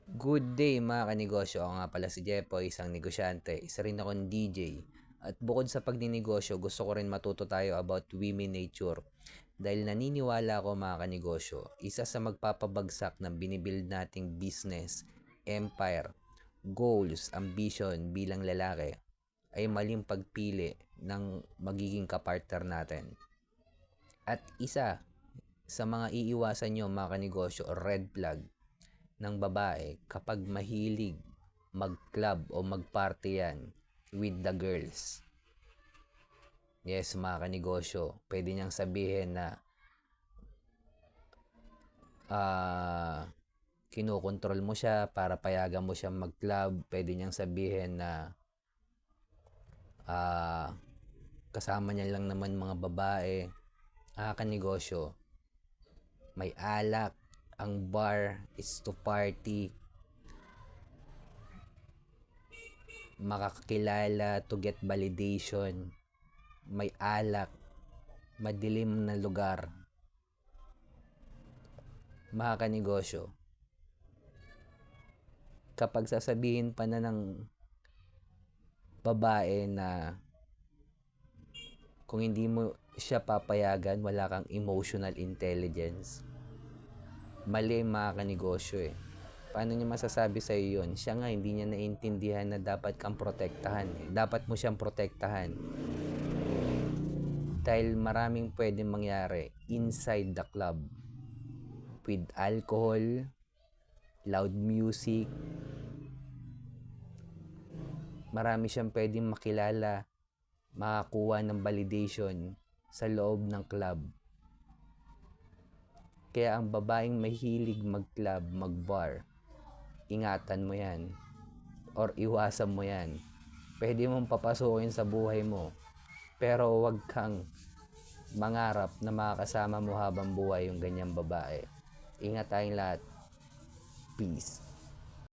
Good day mga kanegosyo. Ako nga pala si Jepoy, isang negosyante. Isa rin akong DJ. At bukod sa pagninegosyo, gusto ko rin matuto tayo about women nature. Dahil naniniwala ako mga kanegosyo, isa sa magpapabagsak ng binibuild nating business, empire, goals, ambition bilang lalaki ay maling pagpili ng magiging kapartner natin. At isa sa mga iiwasan nyo mga kanegosyo o red flag ng babae kapag mahilig mag-club o mag-party yan with the girls. Yes, mga kanegosyo, pwede niyang sabihin na kinokontrol mo siya para payagan mo siya mag-club. Pwede niyang sabihin na kasama niya lang naman mga babae. Kanegosyo, may alak, ang bar is to party, makakilala to get validation, may alak, madilim na lugar. Mga kanegosyo, kapag sasabihin pa na ng babae na kung hindi mo siya papayagan, wala kang emotional intelligence, mali mga kanegosyo eh. Paano niya masasabi sa iyo yun? Siya nga hindi niya naintindihan na dapat kang protektahan. Dapat mo siyang protektahan. Dahil maraming pwedeng mangyari inside the club. With alcohol, loud music. Marami siyang pwedeng makilala, makakuha ng validation sa loob ng club. Kaya ang babaeng mahilig mag-club, mag-bar, ingatan mo yan or iwasan mo yan. Pwede mong papasukin sa buhay mo, pero wag kang mangarap na makakasama mo habang buhay yung ganyang babae. Ingat tayong lahat. Peace.